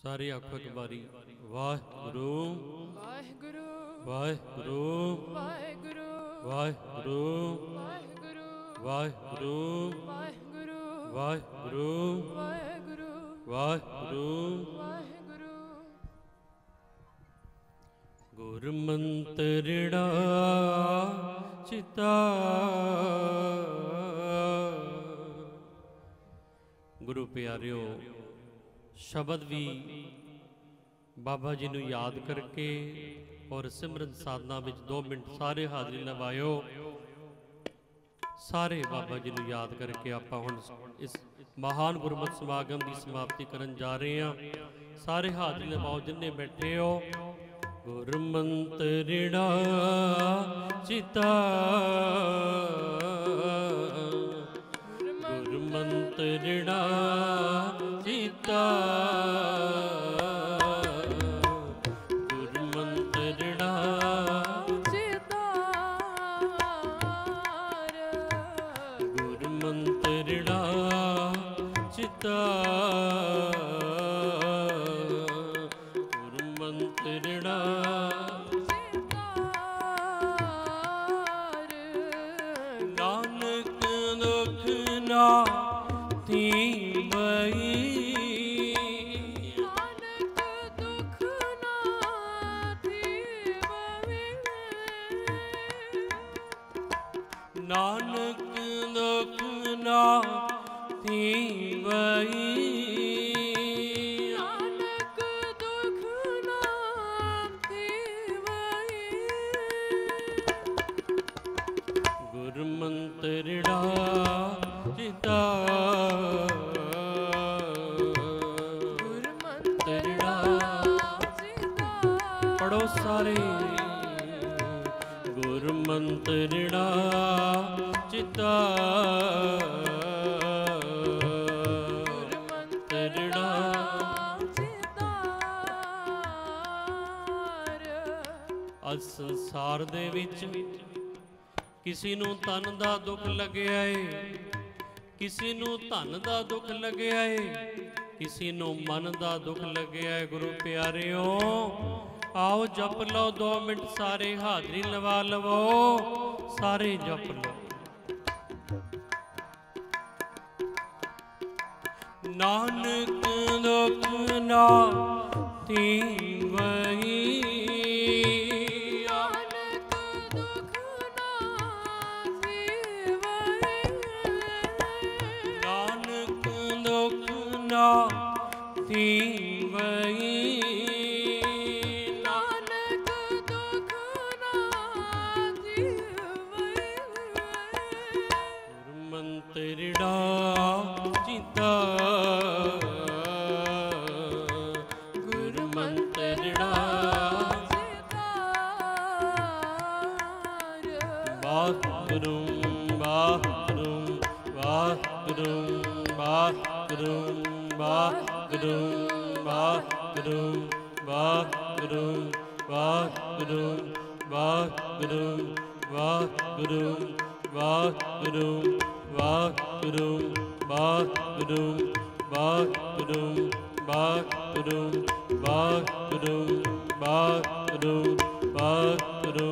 सारे आखो एक बारी वाहिगुरु वाहिगुरु वाहिगुरु वाहिगुरु वाहिगुरु वाहिगुरु वाहिगुरु वाहिगुरु वाहिगुरु वाहिगुरु वाहिगुरु वाहिगुरु। गुरमंत्रिणा चिता गुरु प्यारिओ शब्द भी बाबा जी नूं याद करके और सिमरन साधना में 2 मिनट सारे हाज़री लवायो। सारे बाबा जी नूं याद करके आप हुण इस महान गुरमत समागम की समाप्ति करन जा रहे हैं। सारे हाज़री लवाओ जिन्ने बैठे हो। गुरमंत्रिणा चिता गुरमंत्रिणा चिता गुरमंत्रिणा गुरमंत्रिणा चिता गुरमंत्रिणा नानक दुख ना नानक दुख ना थीवई नानक दुख ना थीवई गुरमंत्रिणा चिता गुरमंत्रिणा चिता पढ़ो सारे गुरमंत्रिणा चिता गुरमंत्रिणा अज संसार दे विच किसी नूं तन दा दुख लग्या है, किसी नूं धन दा दुख लग्या है, किसी नूं मन दा दुख लग्या है। गुरु प्यारिओ आओ जप लो 2 मिनट सारे हाज़री लवा लवो। सारे जप लो। नानक दुख ना थीवई नानक दुख ना थीवई नानक दुख ना थीवई गुरमंत्रिणा चिता गुरमंत्रिणा वाहिगुरु वाहिगुरु वाहिगुरु वाहिगुरु वाहिगुरु वाहिगुरु वाहिगुरु वाहिगुरु वाहिगुरु वाहिगुरु वाहिगुरु वाहिगुरु वाहिगुरु वाहिगुरु वाहिगुरु वाहिगुरु वाहिगुरु वाहिगुरु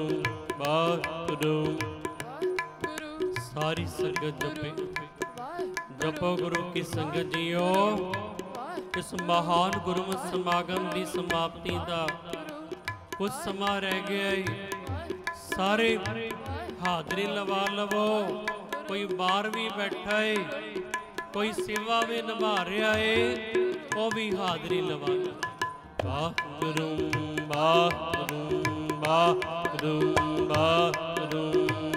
वाहिगुरु सारी संगत जपे जपो गुरु की संगत जियो। इस महान गुरमत समागम की समाप्ति का कुछ समा रह गया है। सारे हाज़री लवा लवो। कोई बाहर भी बैठा है, कोई सेवा में निभा रहा है, वो भी हाज़री लवा लो। वाहिगुरु वाहिगुरु वाहिगुरु वाहिगुरु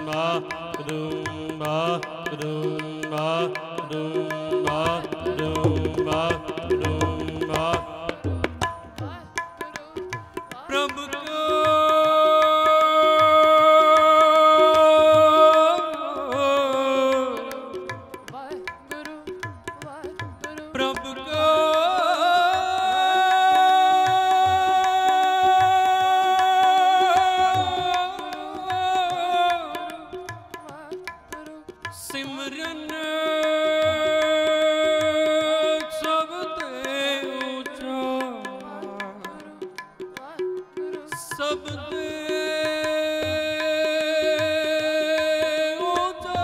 वाहिगुरु वाहिगुरु वाहिगुरु वाहिगुरु वाहिगुरु प्रभु सिमरन सब दे ਤੇ ਊਚਾ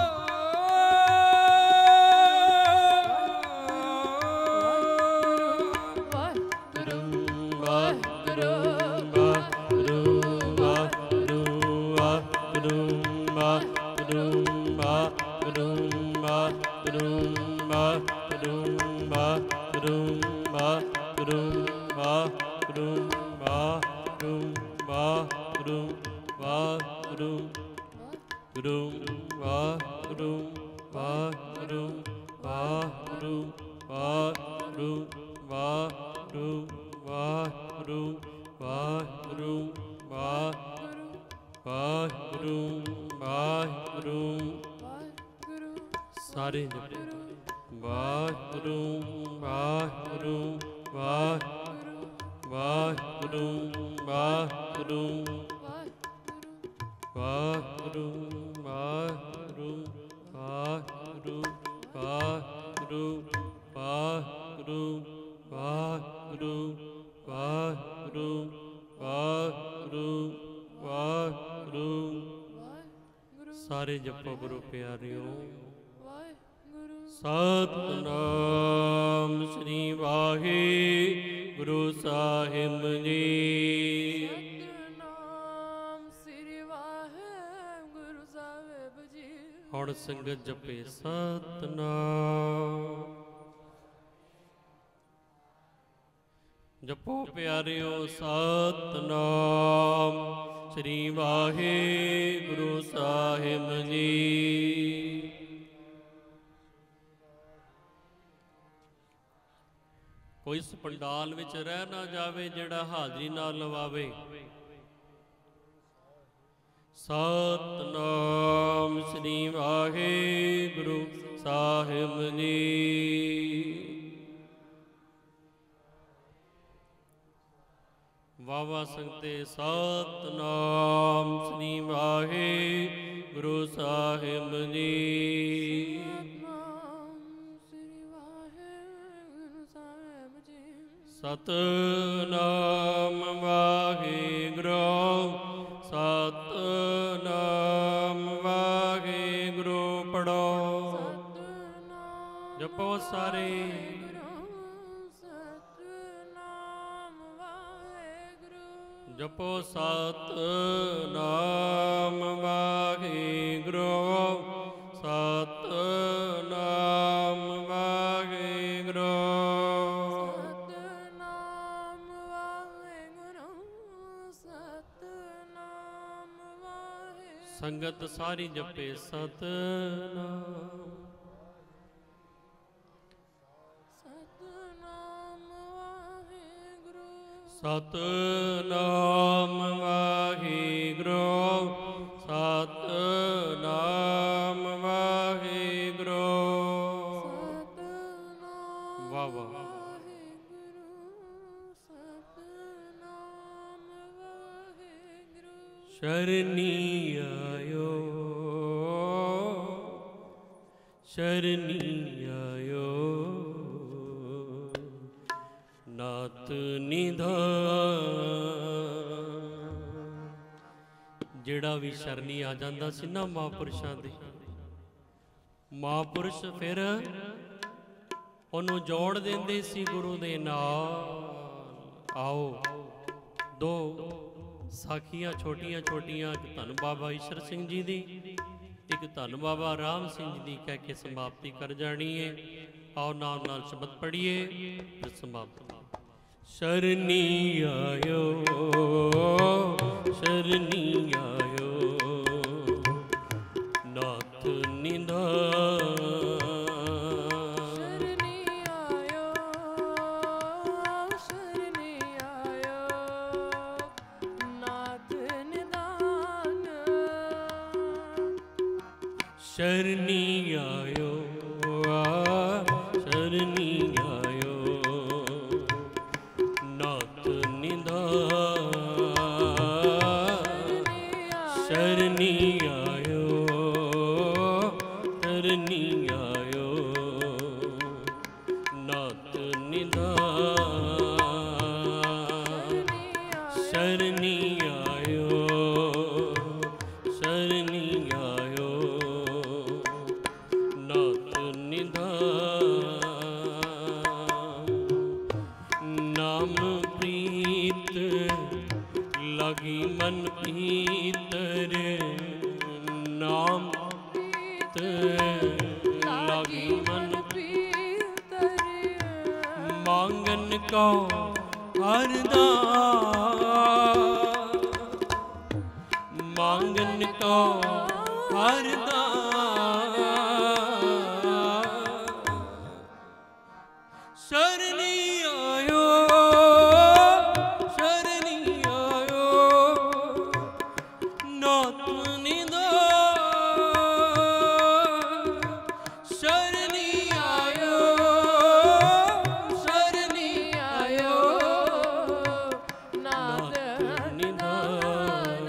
ਸਾਰੇ ਵਾਹਿਗੁਰੂ ਵਾਹਿਗੁਰੂ ਵਾਹਿਗੁਰੂ ਵਾਹਿਗੁਰੂ ਵਾਹਿਗੁਰੂ ਵਾਹਿਗੁਰੂ ਵਾਹਿਗੁਰੂ ਵਾਹਿਗੁਰੂ ਵਾਹਿਗੁਰੂ ਵਾਹਿਗੁਰੂ ਵਾਹਿਗੁਰੂ ਵਾਹਿਗੁਰੂ ਵਾਹਿਗੁਰੂ ਵਾਹਿਗੁਰੂ ਸਾਰੇ ਜਪੋ ਗੁਰੂ ਪਿਆਰਿਓ। ਸਤਿਨਾਮ ਸ੍ਰੀ ਵਾਹਿਗੁਰੂ ਸਾਹਿਬ ਜੀ। ਸਤਿਨਾਮ ਸ੍ਰੀ ਵਾਹਿਗੁਰੂ ਸਾਹਿਬ ਜੀ। ਹੁਣ ਸੰਗਤ ਜਪੇ ਸਤਿਨਾਮ। ਜਪੋ ਪਿਆਰਿਓ ਸਤਿਨਾਮ ਸ੍ਰੀ ਵਾਹਿਗੁਰੂ ਸਾਹਿਬ ਜੀ। ਕੋਈ ਇਸ ਪੰਡਾਲ ਵਿੱਚ ਰਹਿ ਨਾ ਜਾਵੇ ਜਿਹੜਾ ਹਾਜ਼ਰੀ ਨਾ ਲਵਾਵੇ। ਸਤਿਨਾਮ ਸ੍ਰੀ ਵਾਹਿਗੁਰੂ ਸਾਹਿਬ ਜੀ। ਵਾਵਾ ਸੰਗਤੇ ਸਤਿਨਾਮ ਸ੍ਰੀ ਵਾਹਿਗੁਰੂ ਸਾਹਿਬ ਜੀ। ਸਤਿਨਾਮ ਵਾਹਿਗੁਰੂ ਸਤਿਨਾਮ ਵਾਹਿਗੁਰੂ ਪੜੋ। ਜਪੋ ਸਾਰੇ। ਜਪੋ ਸਤਿਨਾਮ ਵਾਹਿਗੁਰੂ ਸਤਿਨਾਮ ਵਾਹਿਗੁਰੂ। ਸੰਗਤ ਸਾਰੀ ਜਪੇ ਸਤਿਨਾਮ। ਸਤਿਨਾਮ ਵਾਹਿਗੁਰੂ ਸਤਿਨਾਮ ਵਾਹਿਗੁਰੂ। ਵਾਹ ਵਾਹ। ਸ਼ਰਨੀ ਆਇਓ ਸ਼ਰਨੀ ਆਇਓ ਨਾਥ ਨਿਧਾਨ। ਜਿਹੜਾ ਵੀ ਸ਼ਰਨੀ ਆ ਜਾਂਦਾ ਸੀ ਨਾ ਮਹਾਂਪੁਰਸ਼ਾਂ ਦੇ, ਮਹਾਂਪੁਰਸ਼ ਫਿਰ ਉਹਨੂੰ ਜੋੜ ਦਿੰਦੇ ਸੀ ਗੁਰੂ ਦੇ ਨਾਲ। ਆਓ ਦੋ ਸਾਖੀਆਂ ਛੋਟੀਆਂ ਛੋਟੀਆਂ, ਇੱਕ ਧੰਨ ਬਾਬਾ ਈਸ਼ਰ ਸਿੰਘ ਜੀ ਦੀ, ਇੱਕ ਧੰਨ ਬਾਬਾ ਰਾਮ ਸਿੰਘ ਜੀ ਦੀ ਕਹਿ ਕੇ ਸਮਾਪਤੀ ਕਰ ਜਾਣੀ ਹੈ। ਆਓ ਨਾਲ ਨਾਲ ਸ਼ਬਦ ਪੜ੍ਹੀਏ ਫਿਰ ਸਮਾਪਤ। ਸ਼ਰਨੀ ਆਇਓ ਸ਼ਰਨੀ ਆਇਓ ਨਾਥ ਨਿਧਾਨ। ਸ਼ਰਨੀ ਆਇਓ ਸ਼ਰਨੀ ਆਇਓ ਨਾਥ ਨਿਧਾਨ। ਸ਼ਰਨੀ ਆਇਓ ਸ਼ਰਨੀ ਆਇਓ ਨਾਥ ਨਿਧਾਨ। ਸ਼ਰਨੀ ਆਇਓ राम प्रीत लगी मन भीतर, नाम लगी मन भीतर, मांगन को हरदास, मांगन को हरदास, शरणी आयो, शरणी आयो, नाथ निदान, शरणी आयो, शरणी आयो, नाथ निदान।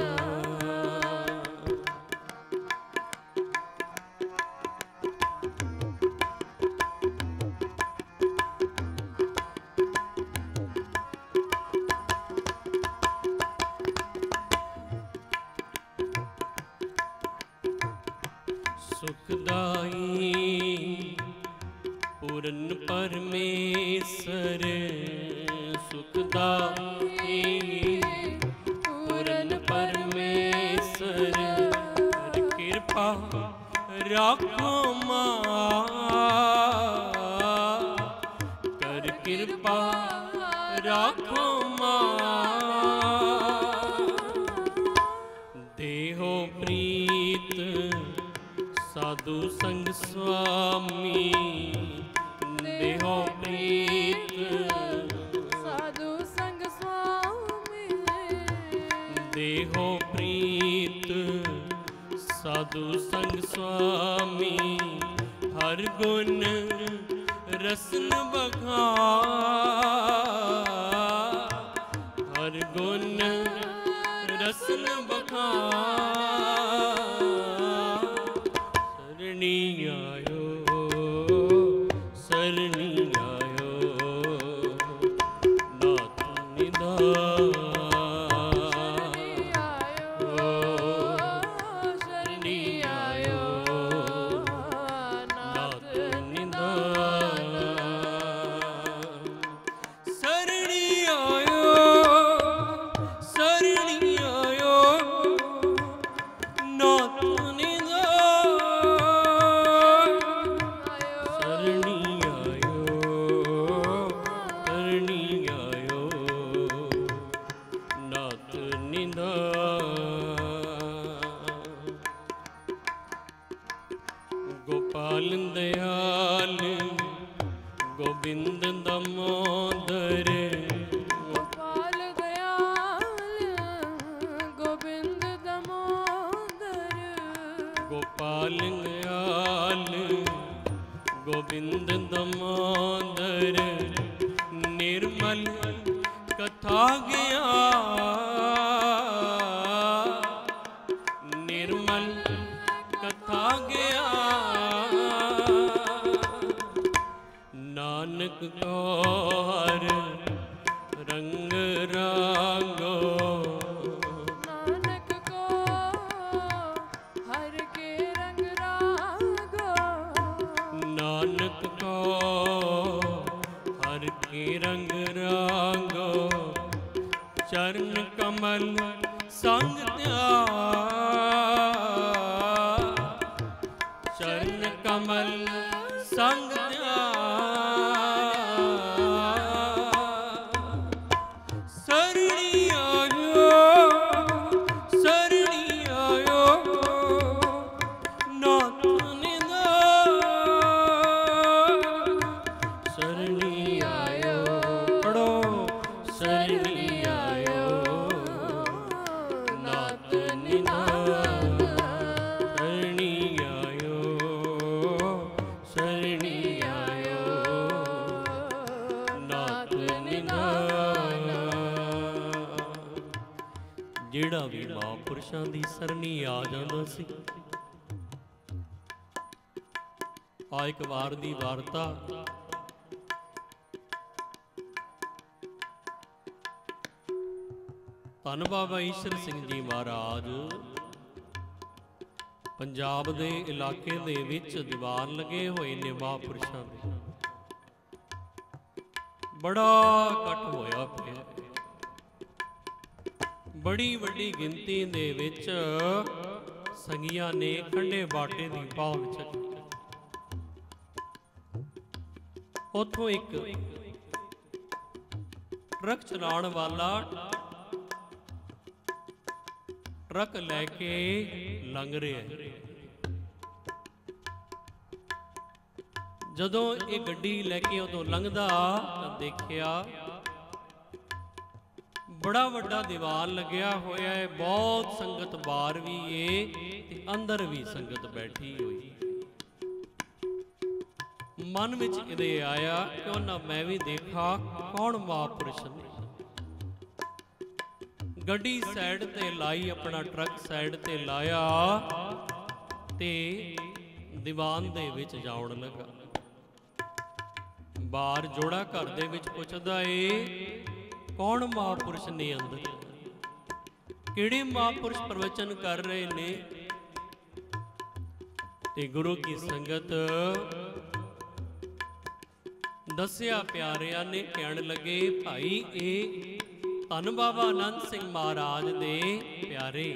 सुखदाई पूरन परमेश्वर, सुखदाई पूरन परमेश्वर, कर कृपा राखो मां, कर कृपा राखो मां, देहो प्रीत साधु संग स्वामी, देहो प्रीत साधु संग स्वामी, देहो प्रीत साधु संग स्वामी, हर गुण रसन बखान, हर गुण रसन बखान, शरणी आयो, शरणी आयो, नाथ निदान, शरणी आयो, नाथ निदान, शरणी आयो, शरणी आयो, नाथ गोपाल दयाल गोविंद दामोदर, गोपाल दयाल गोविंद दामोदर, गोपाल दयाल गोविंद दामोदर, निर्मल कथा गया, निर्मल कथा गया, नानक को हर रंग रांगो, नानक को हर के रंग रागो, नानक को हर के रंग रांगो, चरण कमल संग त्याग, चरण कमल संग त्याग, शरणी आयो, शरणी आयो, नाथ निदान, शरणी आयो, पढ़ो, शरणी आयो, नाथ निदान, शरणी आयो, शरणी आयो, नाथ निदान। ਜਿਹੜਾ ਵੀ ਮਹਾਂਪੁਰਸ਼ਾਂ ਦੀ ਸਰਣੀ ਆ ਜਾਂਦਾ ਸੀ, ਆ ਇੱਕ ਵਾਰ ਦੀ ਵਾਰਤਾ ਧੰਨ ਬਾਬਾ ਈਸ਼ਰ ਸਿੰਘ ਜੀ ਮਹਾਰਾਜ ਪੰਜਾਬ ਦੇ ਇਲਾਕੇ ਦੇ ਵਿੱਚ ਦੀਵਾਨ ਲੱਗੇ ਹੋਏ ਨੇ ਮਹਾਂਪੁਰਸ਼ਾਂ ਦੇ। ਬੜਾ ਇਕੱਠ ਹੋਇਆ बड़ी वड्डी गिनती दे विच संगियां ने खंडे बाटे दी पाल छकी। उथों एक ट्रक चलाउण वाला ट्रक लैके लंघ रहा है। जदों ये गड्डी लैके उदों लंघदा तां देखिया बड़ा वड्डा दीवान लग्या होया है, बहुत संगत बाहर भी है ते अंदर भी संगत बैठी हुई। मन विच इहदे आया क्यों ना मैं भी देखा कौन महापुरुष ने। गड्डी साइड ते लाई, अपना ट्रक साइड ते लाया ते दीवान दे विच जाउण लगा। बाहर जोड़ा घर दे विच पुछदा ए कौन महापुरुष ने अंदर, किहड़े महापुरुष प्रवचन कर रहे ने। ते गुरु की संगत दसिया प्यारिया ने कहण लगे भाई ए धन बाबा आनंद सिंह महाराज दे प्यारे,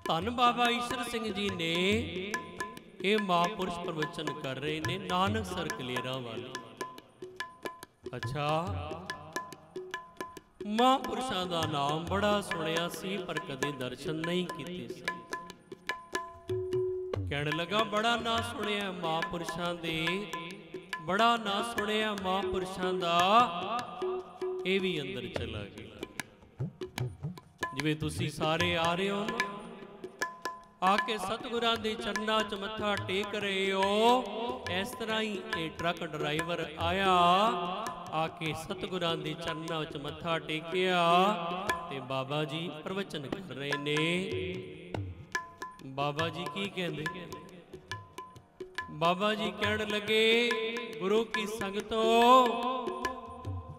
धन बाबा ईश्वर सिंह जी ने ये महापुरुष प्रवचन कर रहे ने नानक सर कलेरा वाले। अच्छा, महापुरुषां दा नाम बड़ा सुनिया सी पर कदे दर्शन नहीं कीते सी। कहण लगा बड़ा ना सुनिया महापुरुषां दे, बड़ा ना सुनिया महापुरुषां दा, ये भी अंदर चला गया। जिवें तुसी सारे आ रहे हो ना, आके सतगुरां दे चरनां च मत्था टेक रहे हो, इस तरह ही ये ट्रक ड्राइवर आया, आके सतगुरां दे चरनां च मत्था टेकिया ते बाबा जी प्रवचन कर रहे ने। बाबा जी की कहंदे? बाबा जी कहण लगे गुरु की संगतो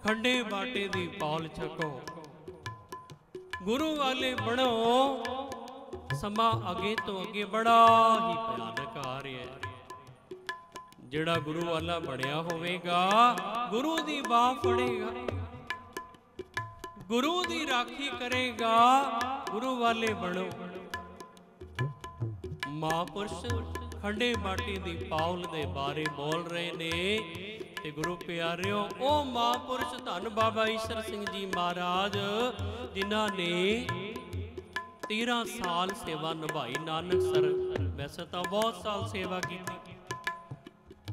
खंडे बाटे दी पाल छको, गुरु वाले बनो। समा अगे तो अगे बड़ा ही भयानक आ रहा है। जिहड़ा गुरु वाला बनया होवेगा गुरु दी बाह फड़ेगा, गुरु दी राखी करेगा, गुरु वाले बनो। महापुरुष खंडे बाटे दी पाउल दे बारे बोल रहे ने ते गुरु प्यारिओ ओ महापुरुष धन बाबा ईश्वर सिंह जी महाराज जिन्हां ने 13 साल सेवा निभाई। नानक सर वैसे तो बहुत साल सेवा की,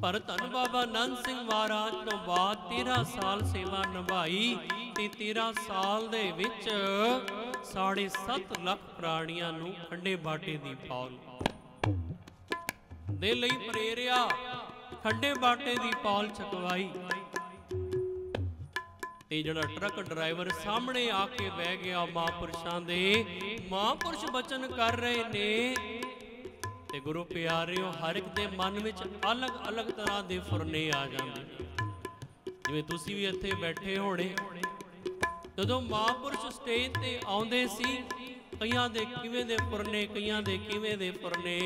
पर धन बाबा आनंद सिंह महाराज तो बाद 13 साल सेवा निभाई ते 13 साल दे विच 7.5 लाख प्राणियां नूं खंडे बाटे दी पाउल दे लई प्रेरिया, खंडे बाटे दी पाउल छकवाई। ते जिहड़ा ट्रक ड्राइवर सामने आके बह गया महापुरुषां दे, महापुरुष बचन कर रहे ने ते गुरु प्यारिओ हर एक दे मन विच अलग अलग तरह दे फुरने आ जांदे। जिवें तुसीं भी इत्थे बैठे होणे, जदों महापुरुष स्टेज ते आउंदे सी, कईयां दे किवें दे फुरने, कईयां दे किवें दे फुरने।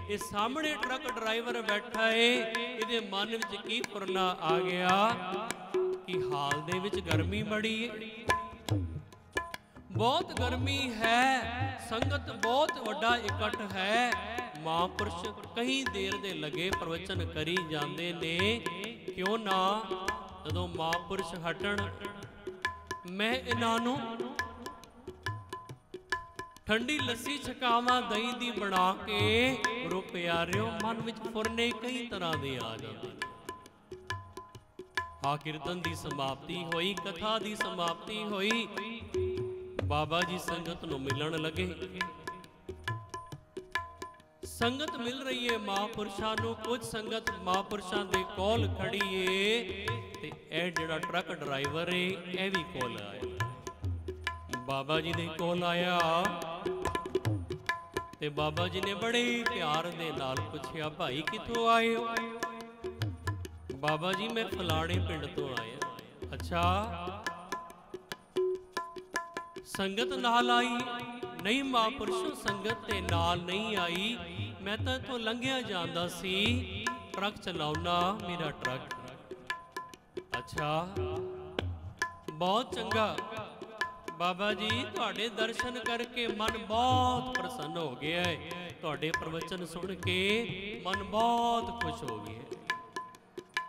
ये सामने ट्रक ड्राइवर बैठा है, इहदे मन विच की फुरना आ गया कि हाल दे विच गर्मी बड़ी है, बहुत गर्मी है, संगत बहुत वड्डा इकट्ठ है। महापुरुष कई देर दे लगे प्रवचन करी जांदे ने, क्यों ना जदों महापुरुष हटण मैं इन्हां नूं ठंडी लस्सी छकावां दही दी बना के। गुरु प्यारिओ मन विच फुरने कई तरह दे आ जांदे। आ कीर्तन दी समाप्ति होई, कथा दी समाप्ति होई, बाबा जी संगत नूं मिलण लगे। संगत मिल रही है महापुरुषां नूं, कुछ संगत महापुरुषां दे कोल खड़ी है ते ए जिहड़ा ट्रक ड्राइवर है ए भी कोल आया, बाबा जी दे कोल आया ते बाबा जी ने बड़े प्यार दे नाल पुछया भाई कित्थों आए हो? बाबा जी मैं फलाणे पिंड तो आया। अच्छा, संगत नाल आई? नहीं महापुरुषों संगत ते नाल नहीं आई, मैं तो इत्थों लंघिया जांदा सी, ट्रक चलाउना मेरा ट्रक। अच्छा बहुत चंगा, ਬਾਬਾ ਜੀ ਤੁਹਾਡੇ ਦਰਸ਼ਨ ਕਰਕੇ ਮਨ ਬਹੁਤ ਪ੍ਰਸੰਨ ਹੋ ਗਿਆ ਹੈ, ਤੁਹਾਡੇ ਪ੍ਰਵਚਨ ਸੁਣ ਕੇ ਮਨ ਬਹੁਤ ਖੁਸ਼ ਹੋ ਗਿਆ।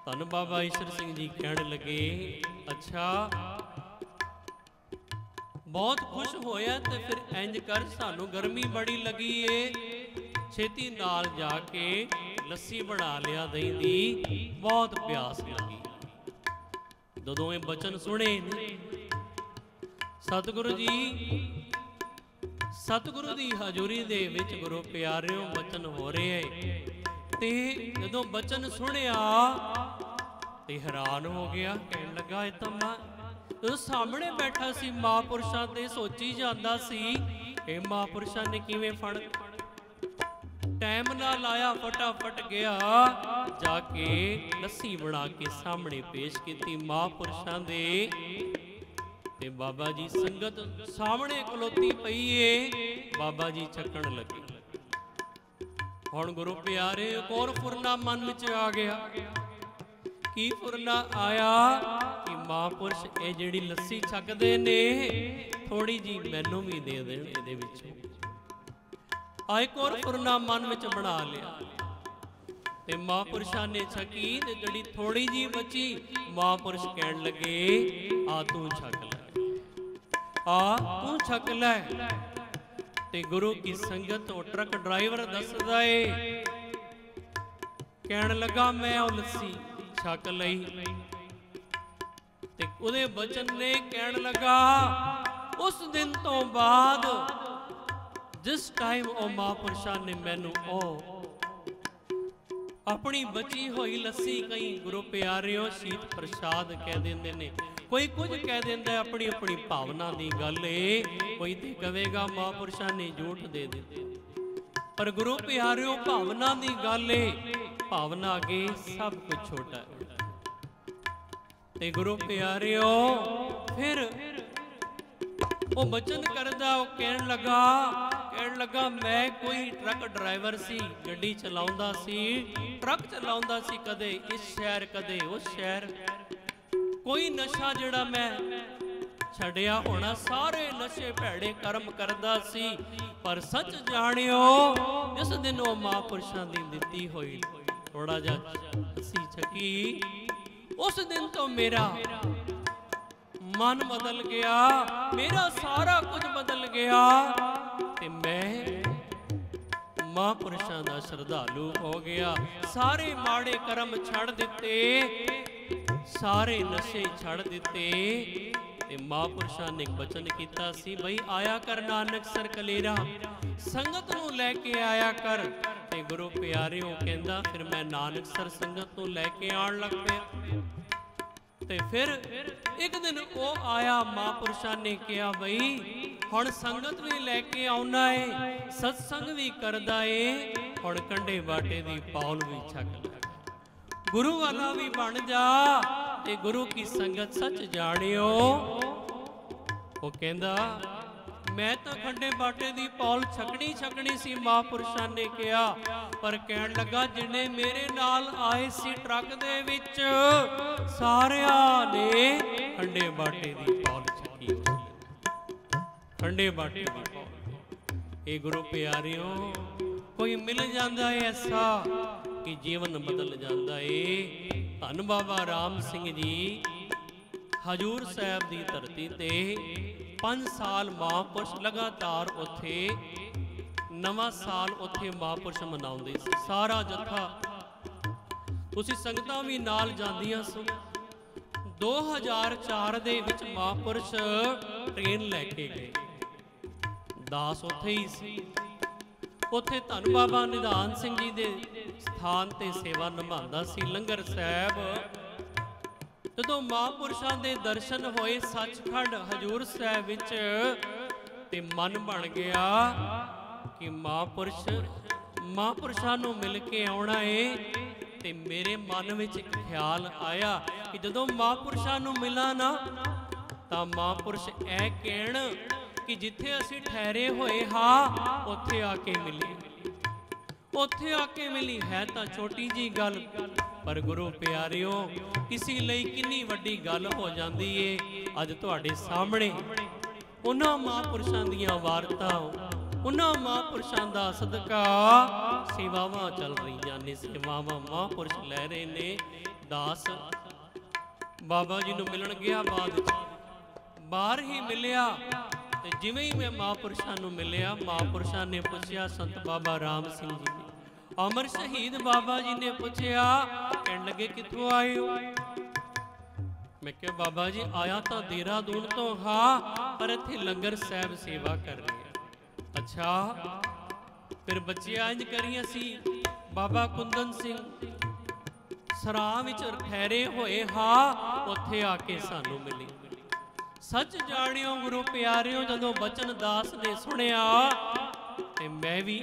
ਧੰਨ ਬਾਬਾ ਈਸ਼ਰ ਸਿੰਘ ਜੀ ਕਹਿਣ ਲੱਗੇ, ਅੱਛਾ ਬਹੁਤ ਖੁਸ਼ ਹੋਇਆ ਤੇ ਫਿਰ ਇੰਜ ਕਰ, ਸਾਨੂੰ ਗਰਮੀ ਬੜੀ ਲੱਗੀ ਏ, ਛੇਤੀ ਨਾਲ ਜਾ ਕੇ ਲੱਸੀ ਬਣਾ ਲਿਆ ਦਹੀਂ ਦੀ, ਬਹੁਤ ਪਿਆਸ ਲੱਗੀ। ਜਦੋਂ ਇਹ ਬਚਨ ਸੁਣੇ ਨੇ ਸਤਿਗੁਰੂ ਦੀ ਹਜ਼ੂਰੀ ਦੇ ਵਿੱਚ ਗੁਰੂ ਪਿਆਰਿਓ ਬਚਨ ਹੋ ਰਹੇ ਤੇ ਜਦੋਂ ਬਚਨ ਸੁਣਿਆ ਤੇ ਹੈਰਾਨ ਹੋ ਗਿਆ, ਕਹਿਣ ਲੱਗਾ ਇਹ ਤਾਂ ਮੈਂ ਜਦੋਂ ਸਾਹਮਣੇ ਬੈਠਾ ਸੀ ਮਹਾਂਪੁਰਸ਼ਾਂ ਤੇ ਸੋਚੀ ਜਾਂਦਾ ਸੀ ਇਹ ਮਹਾਂਪੁਰਸ਼ਾਂ ਨੇ ਕਿਵੇਂ ਫੜ ਟਾਈਮ ਨਾ ਲਾਇਆ, ਫਟਾਫਟ ਗਿਆ ਜਾ ਕੇ ਲੱਸੀ ਬਣਾ ਕੇ ਸਾਹਮਣੇ ਪੇਸ਼ ਕੀਤੀ ਮਹਾਂਪੁਰਸ਼ਾਂ ਦੇ। ਤੇ ਬਾਬਾ ਜੀ ਸੰਗਤ ਸਾਹਮਣੇ ਖਲੋਤੀ ਪਈ ਏ, ਬਾਬਾ ਜੀ ਛਕਣ ਲੱਗੇ। ਹੁਣ ਗੁਰੂ ਪਿਆਰੇ ਕੌਣ ਫੁਰਨਾ ਮਨ ਵਿੱਚ ਆ ਗਿਆ? ਕੀ ਫੁਰਨਾ ਆਇਆ ਕਿ ਮਹਾਂਪੁਰਸ਼ ਇਹ ਜਿਹੜੀ ਲੱਸੀ ਛਕਦੇ ਨੇ ਥੋੜੀ ਜੀ ਮੈਨੂੰ ਵੀ ਦੇ ਦੇਣ ਇਹਦੇ ਵਿੱਚ। ਆਏ ਕੋਰ ਫੁਰਨਾ ਮਨ ਵਿੱਚ ਬਣਾ ਲਿਆ ਤੇ ਮਹਾਂਪੁਰਸ਼ਾਂ ਨੇ ਛਕੀ ਤੇ ਜਿਹੜੀ ਥੋੜੀ ਜੀ ਬਚੀ ਮਹਾਂਪੁਰਸ਼ ਕਹਿਣ ਲੱਗੇ ਆ ਤੂੰ ਛਕ ਲੈ, ਆ ਤੂੰ ਛਕ ਲੈ। ਤੇ ਗੁਰੂ ਕੀ ਸੰਗਤ ਉਹ ਟਰੱਕ ਡਰਾਈਵਰ ਦੱਸਦਾ ਏ, ਕਹਿਣ ਲੱਗਾ ਮੈਂ ਉਹ ਲੱਸੀ ਛਕ ਲਈ ਤੇ ਉਹਦੇ ਬਚਨ ਨੇ ਕਹਿਣ ਲੱਗਾ ਉਸ ਦਿਨ ਤੋਂ ਬਾਅਦ ਜਿਸ ਟਾਈਮ ਉਹ ਮਹਾਂਪੁਰਸ਼ਾਂ ਨੇ ਮੈਨੂੰ ਉਹ ਆਪਣੀ ਬਚੀ ਹੋਈ ਲੱਸੀ, ਕਈ ਗੁਰੂ ਪਿਆਰਿਓ ਸ਼ੀਤ ਪ੍ਰਸ਼ਾਦ ਕਹਿ ਦਿੰਦੇ ਨੇ, ਕੋਈ ਕੁਝ ਕਹਿ ਦਿੰਦਾ, ਆਪਣੀ ਆਪਣੀ ਭਾਵਨਾ ਦੀ ਗੱਲ ਏ। ਕੋਈ ਤੇ ਕਹੇਗਾ ਮਹਾਂਪੁਰਸ਼ਾਂ ਨੇ ਝੂਠ ਦੇ ਦਿੱਤੇ, ਪਰ ਗੁਰੂ ਪਿਆਰਿਓ ਭਾਵਨਾ ਦੀ ਗੱਲ ਏ, ਭਾਵਨਾ ਅੱਗੇ ਸਭ ਕੁਝ ਛੋਟਾ ਹੈ। ਤੇ ਗੁਰੂ ਪਿਆਰਿਓ ਫਿਰ ਉਹ ਬਚਨ ਕਰਦਾ, ਉਹ ਕਹਿਣ ਲੱਗਾ ਮੈਂ ਕੋਈ ਟਰੱਕ ਡਰਾਈਵਰ ਸੀ, ਗੱਡੀ ਚਲਾਉਂਦਾ ਸੀ, ਟਰੱਕ ਚਲਾਉਂਦਾ ਸੀ, ਕਦੇ ਇਸ ਸ਼ਹਿਰ ਕਦੇ ਉਸ ਸ਼ਹਿਰ, ਕੋਈ ਨਸ਼ਾ ਜਿਹੜਾ ਮੈਂ ਛੱਡਿਆ ਹੋਣਾ, ਸਾਰੇ ਨਸ਼ੇ ਭੈੜੇ ਕਰਮ ਕਰਦਾ ਸੀ, ਪਰ ਸੱਚ ਜਾਣਿਓ ਜਿਸ ਦਿਨ ਉਹ ਮਹਾਂਪੁਰਸ਼ਾਂ ਦੀ ਦਿੱਤੀ ਹੋਈ ਥੋੜਾ ਜਿਹਾ ਲੱਸੀ ਛਕੀ, ਉਸ ਦਿਨ ਤੋਂ ਮੇਰਾ ਮਨ ਬਦਲ ਗਿਆ, ਮੇਰਾ ਸਾਰਾ ਕੁਝ ਬਦਲ ਗਿਆ ਤੇ ਮੈਂ ਮਹਾਂਪੁਰਸ਼ਾਂ ਦਾ ਸ਼ਰਧਾਲੂ ਹੋ ਗਿਆ। ਸਾਰੇ ਮਾੜੇ ਕਰਮ ਛੱਡ ਦਿੱਤੇ, ਸਾਰੇ ਨਸ਼ੇ ਛੱਡ ਦਿੱਤੇ ਤੇ ਮਹਾਂਪੁਰਸ਼ਾਂ ਨੇ ਇੱਕ ਬਚਨ ਕੀਤਾ ਸੀ, ਬਈ ਆਇਆ ਕਰ ਨਾਨਕ ਸਰ ਕਲੇਰਾ, ਸੰਗਤ ਨੂੰ ਲੈ ਕੇ ਆਇਆ ਕਰ। ਤੇ ਗੁਰੂ ਪਿਆਰਿਓ ਕਹਿੰਦਾ ਫਿਰ ਮੈਂ ਨਾਨਕ ਸਰ ਸੰਗਤ ਨੂੰ ਲੈ ਕੇ ਆਉਣ ਲੱਗ ਪਿਆ। ਤੇ ਫਿਰ ਇੱਕ ਦਿਨ ਉਹ ਆਇਆ, ਮਹਾਂਪੁਰਸ਼ਾਂ ਨੇ ਕਿਹਾ ਬਈ ਹੁਣ ਸੰਗਤ ਵੀ ਲੈ ਕੇ ਆਉਣਾ ਏ, ਸਤਸੰਗ ਵੀ ਕਰਦਾ ਏ, ਹੁਣ ਕੰਢੇ ਬਾਟੇ ਦੀ ਪੌਲ ਵੀ ਛਕ ਲੈ, ਗੁਰੂ ਵਾਲਾ ਵੀ ਬਣ ਜਾ ਤੇ ਗੁਰੂ ਕੀ ਸੰਗਤ ਸੱਚ ਜਾਣਿਓ। ਉਹ ਕਹਿੰਦਾ ਮੈਂ ਤਾਂ ਖੰਡੇ ਬਾਟੇ ਦੀ ਪੌਲ ਛਕਣੀ ਸੀ, ਮਹਾਂਪੁਰਸ਼ਾਂ ਨੇ ਕਿਹਾ, ਪਰ ਕਹਿਣ ਲੱਗਾ ਜਿਹਨੇ ਮੇਰੇ ਨਾਲ ਆਏ ਸੀ ਟਰੱਕ ਦੇ ਵਿੱਚ ਸਾਰਿਆਂ ਨੇ ਖੰਡੇ ਬਾਟੇ ਦੀ ਪੌਲ ਛਕੀ, ਖੰਡੇ ਬਾਟੇ ਦੀ ਪੌਲ। ਇਹ ਗੁਰੂ ਪਿਆਰਿਓ ਕੋਈ ਮਿਲ ਜਾਂਦਾ ਏ ਐਸਾ ਕਿ ਜੀਵਨ ਬਦਲ ਜਾਂਦਾ ਏ। ਧੰਨ ਬਾਬਾ ਰਾਮ ਸਿੰਘ ਜੀ ਹਜੂਰ ਸਾਹਿਬ ਦੀ ਧਰਤੀ ਤੇ 5 ਸਾਲ ਮਹਾਂਪੁਰਸ਼ ਲਗਾਤਾਰ ਉੱਥੇ ਨਵਾਂ ਸਾਲ ਉੱਥੇ ਮਹਾਂਪੁਰਸ਼ ਮਨਾਉਂਦੇ ਸੀ, ਸਾਰਾ ਜੱਥਾ, ਤੁਸੀਂ ਸੰਗਤਾਂ ਵੀ ਨਾਲ ਜਾਂਦੀਆਂ ਸੋ। 2004 ਦੇ ਵਿੱਚ ਮਹਾਂਪੁਰਸ਼ ਟ੍ਰੇਨ ਲੈ ਕੇ ਗਏ, ਦਾਸ ਉੱਥੇ ਹੀ ਸੀ। ਉੱਥੇ ਧੰਨ ਬਾਬਾ ਨਿਧਾਨ ਸਿੰਘ ਜੀ ਦੇ ਸਥਾਨ ਤੇ ਸੇਵਾ ਨਿਭਾਉਂਦਾ ਸੀ ਲੰਗਰ ਸਾਹਿਬ। ਜਦੋਂ ਮਹਾਂਪੁਰਸ਼ਾਂ ਦੇ ਦਰਸ਼ਨ ਹੋਏ ਸੱਚਖੰਡ ਹਜੂਰ ਸਾਹਿਬ ਵਿੱਚ ਤੇ ਮਨ ਬਣ ਗਿਆ ਕਿ ਮਹਾਂਪੁਰਸ਼ਾਂ ਨੂੰ ਮਿਲ ਕੇ ਆਉਣਾ ਏ। ਤੇ ਮੇਰੇ ਮਨ ਵਿੱਚ ਇੱਕ ਖਿਆਲ ਆਇਆ ਕਿ ਜਦੋਂ ਮਹਾਂਪੁਰਸ਼ਾਂ ਨੂੰ ਮਿਲਾਂ ਨਾ ਤਾਂ ਮਹਾਂਪੁਰਸ਼ ਇਹ ਕਹਿਣ ਕਿ ਜਿੱਥੇ ਅਸੀਂ ਠਹਿਰੇ ਹੋਏ ਹਾਂ ਉੱਥੇ ਆ ਕੇ ਮਿਲੀ, ਉੱਥੇ ਆ ਕੇ ਮਿਲੀ। ਹੈ ਤਾਂ ਛੋਟੀ ਜੀ ਗੱਲ, ਪਰ ਗੁਰੂ ਪਿਆਰਿਓ ਕਿਸੇ ਲਈ ਕਿੰਨੀ ਵੱਡੀ ਗੱਲ ਹੋ ਜਾਂਦੀ ਏ। ਅੱਜ ਤੁਹਾਡੇ ਸਾਹਮਣੇ ਉਹਨਾਂ ਮਹਾਂਪੁਰਸ਼ਾਂ ਦੀਆਂ ਵਾਰਤਾਂ, ਉਹਨਾਂ ਮਹਾਂਪੁਰਸ਼ਾਂ ਦਾ ਸਦਕਾ ਸੇਵਾਵਾਂ ਚੱਲ ਰਹੀਆਂ ਨੇ। ਸੇਵਾਵਾਂ ਮਹਾਂਪੁਰਸ਼ ਲੈ ਰਹੇ ਨੇ। ਦਾਸ ਬਾਬਾ ਜੀ ਨੂੰ ਮਿਲਣ ਗਿਆ, ਬਾਹਰ ਹੀ ਮਿਲਿਆ ਤੇ ਜਿਵੇਂ ਹੀ ਮੈਂ ਮਹਾਂਪੁਰਸ਼ਾਂ ਨੂੰ ਮਿਲਿਆ, ਮਹਾਂਪੁਰਸ਼ਾਂ ਨੇ ਪੁੱਛਿਆ ਸੰਤ ਬਾਬਾ ਰਾਮ ਸਿੰਘ ਜੀ ਨੇ, ਅਮਰ ਸ਼ਹੀਦ ਬਾਬਾ ਜੀ ਨੇ ਪੁੱਛਿਆ, ਕਹਿਣ ਲੱਗੇ ਕਿੱਥੋਂ ਆਏ ਹੋ? ਮੈਂ ਕਿਹਾ ਬਾਬਾ ਜੀ ਆਇਆ ਤਾਂ ਦੇਹਰਾਦੂਨ ਤੋਂ ਹਾਂ, ਪਰ ਇੱਥੇ ਲੰਗਰ ਸਾਹਿਬ ਸੇਵਾ ਕਰ ਰਹੇ ਆ। ਅੱਛਾ, ਫਿਰ ਬੱਚੇ ਇੰਜ ਕਰੀਆਂ ਸੀ, ਬਾਬਾ ਕੁੰਦਨ ਸਿੰਘ ਸਰਾਂ ਵਿੱਚ ਠਹਿਰੇ ਹੋਏ ਹਾਂ, ਉੱਥੇ ਆ ਕੇ ਸਾਨੂੰ ਮਿਲੇ। ਸੱਚ ਜਾਣਿਓ ਗੁਰੂ ਪਿਆਰਿਓ, ਜਦੋਂ ਬਚਨ ਦਾਸ ਨੇ ਸੁਣਿਆ ਤੇ ਮੈਂ ਵੀ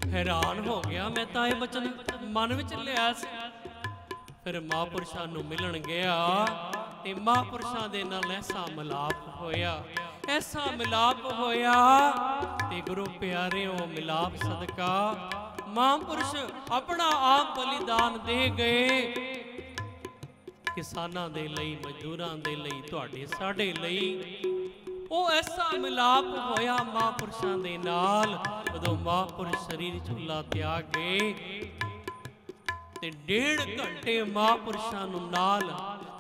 ਹੈਰਾਨ ਹੋ ਗਿਆ। ਮੈਂ ਤਾਂ ਇਹ ਬਚਨ ਮਨ ਵਿੱਚ ਲਿਆ ਸੀ। ਫਿਰ ਮਹਾਂਪੁਰਸ਼ਾਂ ਨੂੰ ਮਿਲਣ ਗਿਆ ਤੇ ਮਹਾਂਪੁਰਸ਼ਾਂ ਦੇ ਨਾਲ ਐਸਾ ਮਿਲਾਪ ਹੋਇਆ, ਐਸਾ ਮਿਲਾਪ ਹੋਇਆ ਤੇ ਗੁਰੂ ਪਿਆਰਿਓ ਮਿਲਾਪ ਸਦਕਾ ਮਹਾਂਪੁਰਸ਼ ਆਪਣਾ ਆਪ ਬਲੀਦਾਨ ਦੇ ਗਏ। ਕਿਸਾਨਾਂ ਦੇ ਲਈ, ਮਜ਼ਦੂਰਾਂ ਦੇ ਲਈ, ਤੁਹਾਡੇ ਸਾਡੇ ਲਈ ਉਹ ਐਸਾ ਮਿਲਾਪ ਹੋਇਆ ਮਹਾਂਪੁਰਸ਼ਾਂ ਦੇ ਨਾਲ। ਜਦੋਂ ਮਹਾਂਪੁਰਸ਼ ਸਰੀਰ ਝੂਲਾ ਤਿਆਗ ਗਏ ਤੇ 1.5 ਘੰਟੇ ਮਹਾਂਪੁਰਸ਼ਾਂ ਨੂੰ ਨਾਲ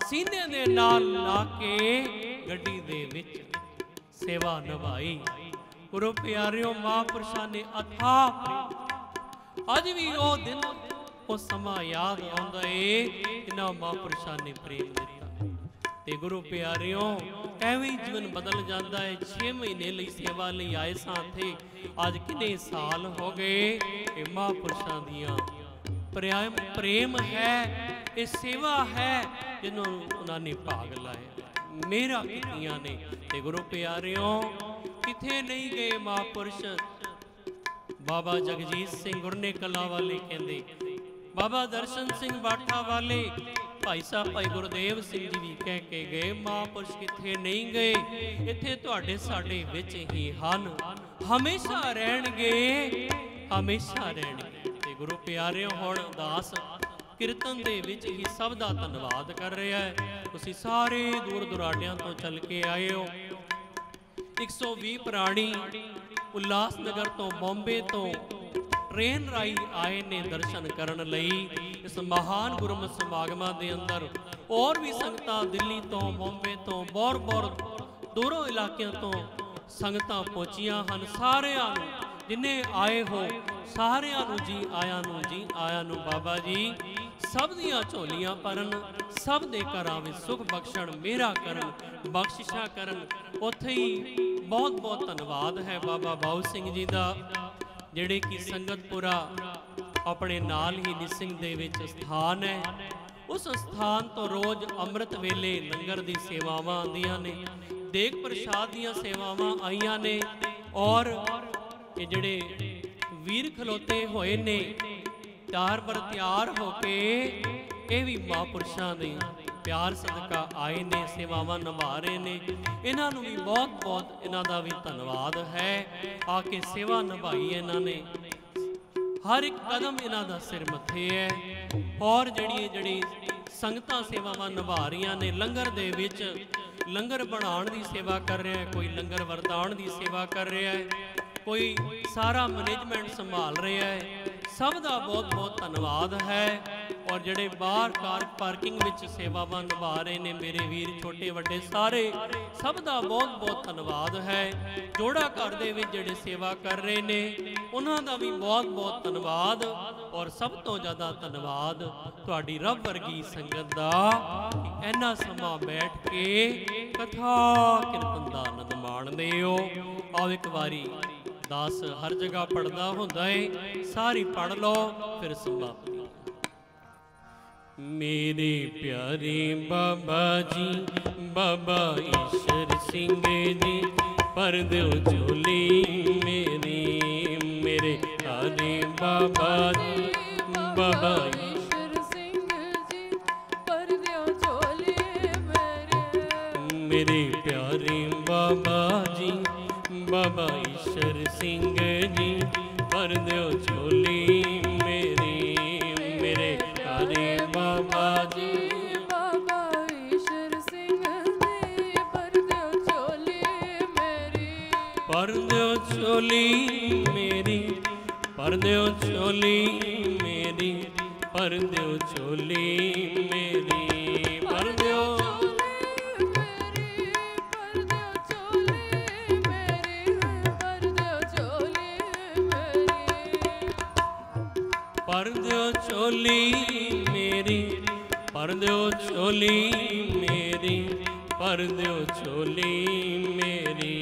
ਸੀਨੇ ਦੇ ਨਾਲ ਲਾ ਕੇ ਗੱਡੀ ਦੇ ਵਿੱਚ ਸੇਵਾ ਨਿਭਾਈ। ਗੁਰੂ ਪਿਆਰਿਓ ਮਹਾਂਪੁਰਸ਼ਾਂ ਨੇ ਅਥਾਹ ਪ੍ਰੇਮ, ਅੱਜ ਵੀ ਉਹ ਦਿਨ, ਉਹ ਸਮਾਂ ਯਾਦ ਆਉਂਦਾ ਏ, ਇਹਨਾਂ ਮਹਾਂਪੁਰਸ਼ਾਂ ਨੇ ਪ੍ਰੇਮ ਦਿੱਤਾ। ਤੇ ਗੁਰੂ ਪਿਆਰਿਓ ਐਵੇਂ ਹੀ ਜੀਵਨ ਬਦਲ ਜਾਂਦਾ ਹੈ। 6 ਮਹੀਨੇ ਲਈ ਸੇਵਾ ਲਈ ਆਏ ਸਾਂ ਇੱਥੇ, ਅੱਜ ਕਿੰਨੇ ਸਾਲ ਹੋ ਗਏ। ਇਹ ਮਹਾਂਪੁਰਸ਼ਾਂ ਦੀਆਂ ਪ੍ਰੇਮ ਹੈ, ਇਹ ਸੇਵਾ ਹੈ ਜਿਹਨੂੰ ਉਹਨਾਂ ਨੇ ਭਾਗ ਲਾਇਆ, ਮੇਰਾ ਕੀਤੀਆਂ ਨੇ। ਤੇ ਗੁਰੂ ਪਿਆਰਿਓ ਕਿਥੇ ਨਹੀਂ ਗਏ ਮਹਾਂਪੁਰਸ਼। ਬਾਬਾ ਜਗਜੀਤ ਸਿੰਘ ਗੁਰਨੇ ਕਲਾਂ ਵਾਲੇ ਕਹਿੰਦੇ, ਬਾਬਾ ਦਰਸ਼ਨ ਸਿੰਘ ਬਾਠਾ ਵਾਲੇ, ਭਾਈ ਸਾਹਿਬ ਭਾਈ ਗੁਰਦੇਵ ਸਿੰਘ ਜੀ ਵੀ ਕਹਿ ਕੇ ਗਏ, ਮਹਾਂਪੁਰਸ਼ ਕਿੱਥੇ ਨਹੀਂ ਗਏ, ਇੱਥੇ ਤੁਹਾਡੇ ਸਾਡੇ ਵਿੱਚ ਹੀ ਹਨ, ਹਮੇਸ਼ਾ ਰਹਿਣਗੇ, ਹਮੇਸ਼ਾ ਰਹਿਣਗੇ। ਤੇ ਗੁਰੂ ਪਿਆਰਿਓ ਹੁਣ ਦਾਸ ਕੀਰਤਨ ਦੇ ਵਿੱਚ ਹੀ ਸਭ ਦਾ ਧੰਨਵਾਦ ਕਰ ਰਿਹਾ ਹੈ। ਤੁਸੀਂ ਸਾਰੇ ਦੂਰ ਦੁਰਾਡਿਆਂ ਤੋਂ ਚੱਲ ਕੇ ਆਏ ਹੋ। 120 ਪ੍ਰਾਣੀ ਉਲਾਸਨਗਰ ਤੋਂ, ਬੰਬੇ ਤੋਂ ਟ੍ਰੇਨ ਰਾਹੀਂ ਆਏ ਨੇ ਦਰਸ਼ਨ ਕਰਨ ਲਈ ਇਸ ਮਹਾਨ ਗੁਰਮਤਿ ਸਮਾਗਮਾਂ ਦੇ ਅੰਦਰ। ਹੋਰ ਵੀ ਸੰਗਤਾਂ ਦਿੱਲੀ ਤੋਂ, ਬੰਬੇ ਤੋਂ, ਬਹੁਤ ਦੂਰੋਂ ਇਲਾਕਿਆਂ ਤੋਂ ਸੰਗਤਾਂ ਪਹੁੰਚੀਆਂ ਹਨ। ਸਾਰਿਆਂ ਨੂੰ ਜਿੰਨੇ ਆਏ ਹੋ, ਸਾਰਿਆਂ ਨੂੰ ਜੀ ਆਇਆਂ ਨੂੰ, ਜੀ ਆਇਆਂ ਨੂੰ। ਬਾਬਾ ਜੀ ਸਭ ਦੀਆਂ ਝੋਲੀਆਂ ਭਰਨ, ਸਭ ਦੇ ਘਰਾਂ ਵਿੱਚ ਸੁਖ ਬਖਸ਼ਣ, ਮੇਰਾ ਕਰਨ, ਬਖਸ਼ਿਸ਼ਾਂ ਕਰਨ। ਉੱਥੇ ਹੀ ਬਹੁਤ ਬਹੁਤ ਧੰਨਵਾਦ ਹੈ ਬਾਬਾ ਬਾਉ ਸਿੰਘ ਜੀ ਦਾ, ਜਿਹੜੇ ਕਿ ਸੰਗਤਪੁਰਾ ਆਪਣੇ ਨਾਲ ਹੀ ਨਿਸਿੰਗ ਦੇ ਵਿੱਚ ਸਥਾਨ ਹੈ। ਉਸ ਸਥਾਨ ਤੋਂ ਰੋਜ਼ ਅੰਮ੍ਰਿਤ ਵੇਲੇ ਲੰਗਰ ਦੀ ਸੇਵਾਵਾਂ ਆਉਂਦੀਆਂ ਨੇ, ਦੇਗ ਪ੍ਰਸ਼ਾਦ ਦੀਆਂ ਸੇਵਾਵਾਂ ਆਈਆਂ ਨੇ। ਔਰ ਇਹ ਜਿਹੜੇ ਵੀਰ ਖਲੋਤੇ ਹੋਏ ਨੇ ਤਿਆਰ ਬਰ ਤਿਆਰ ਹੋ ਕੇ, ਇਹ ਵੀ ਮਹਾਂਪੁਰਸ਼ਾਂ ਦੇ ਪਿਆਰ ਸਦਕਾ ਆਏ ਨੇ, ਸੇਵਾਵਾਂ ਨਿਭਾ ਰਹੇ ਨੇ। ਇਹਨਾਂ ਨੂੰ ਵੀ ਬਹੁਤ ਬਹੁਤ ਇਹਨਾਂ ਦਾ ਵੀ ਧੰਨਵਾਦ ਹੈ। ਆ ਕੇ ਸੇਵਾ ਨਿਭਾਈ ਇਹਨਾਂ ਨੇ, ਹਰ ਇੱਕ ਕਦਮ ਇਹਨਾਂ ਦਾ ਸਿਰ ਮੱਥੇ ਹੈ। ਔਰ ਜਿਹੜੀ ਸੰਗਤਾਂ ਸੇਵਾਵਾਂ ਨਿਭਾ ਰਹੀਆਂ ਨੇ, ਲੰਗਰ ਦੇ ਵਿੱਚ ਲੰਗਰ ਬਣਾਉਣ ਦੀ ਸੇਵਾ ਕਰ ਰਿਹਾ ਹੈ, ਕੋਈ ਲੰਗਰ ਵਰਤਾਉਣ ਦੀ ਸੇਵਾ ਕਰ ਰਿਹਾ ਹੈ, ਕੋਈ ਸਾਰਾ ਮੈਨੇਜਮੈਂਟ ਸੰਭਾਲ ਰਿਹਾ ਹੈ। ਸਭ ਦਾ ਬਹੁਤ ਬਹੁਤ ਧੰਨਵਾਦ ਹੈ। ਔਰ ਜਿਹੜੇ ਬਾਹਰ ਕਾਰ ਪਾਰਕਿੰਗ ਵਿੱਚ ਸੇਵਾਵਾਂ ਨਿਭਾ ਰਹੇ ਨੇ ਮੇਰੇ ਵੀਰ, ਛੋਟੇ ਵੱਡੇ ਸਾਰੇ, ਸਭ ਦਾ ਬਹੁਤ ਬਹੁਤ ਧੰਨਵਾਦ ਹੈ। ਜੋੜਾ ਘਰ ਦੇ ਵਿੱਚ ਜਿਹੜੇ ਸੇਵਾ ਕਰ ਰਹੇ ਨੇ, ਉਹਨਾਂ ਦਾ ਵੀ ਬਹੁਤ ਬਹੁਤ ਧੰਨਵਾਦ। ਔਰ ਸਭ ਤੋਂ ਜ਼ਿਆਦਾ ਧੰਨਵਾਦ ਤੁਹਾਡੀ ਰੱਬ ਵਰਗੀ ਸੰਗਤ ਦਾ, ਕਿ ਇੰਨਾ ਸਮਾਂ ਬੈਠ ਕੇ ਕਥਾ ਕੀਰਤਨ ਦਾ ਆਨੰਦ ਮਾਣਦੇ ਹੋ। ਆਓ ਇੱਕ ਵਾਰੀ ਦਾਸ ਹਰ ਜਗ੍ਹਾ ਪੜਦਾ ਹੁੰਦਾ ਏ, ਸਾਰੀ ਪੜ ਲਓ ਫਿਰ ਸਮਾਪਤੀ। मेरे प्यारे बाबा जी, बाबा ईश्वर सिंह जी, पर दो झोली मेरी, मेरे प्यारे बाबा जी, बाबा ईश्वर सिंह जी, पर दो झोली मेरे, मेरे प्यारे बाबा जी, बाबा ईश्वर सिंह जी, पर दो झोली मेरी, मेरे प्यारे बाबा जी, बाबा ईश्वर सिंह जी, पर दो झोली पर दियो झोली मेरी, पर दियो झोली मेरी, पर दियो झोली मेरी, पर दियो पर दियो झोली मेरी, पर दियो झोली मेरी, पर दियो झोली मेरी,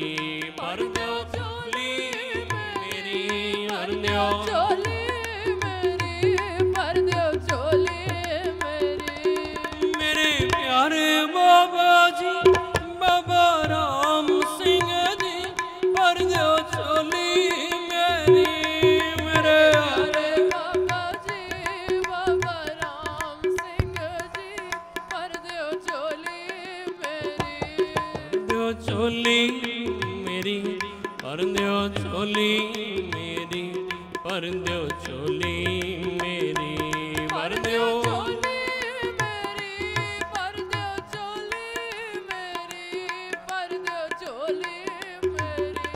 पर दियो झोली मेरी, पर दियो झोली मेरी, पर दियो झोली मेरी। मेरे प्यारे बाबा जी, बाबा राम सिंह जी, पर दियो झोली मेरी, मेरे प्यारे बाबा जी, बाबा राम सिंह जी, पर दियो झोली मेरी। दियो झोली मेरी, पर दियो झोली मेरी, पर दियो झोली मेरी, पर दियो झोली मेरी, पर दियो झोली मेरी, पर दियो झोली मेरी।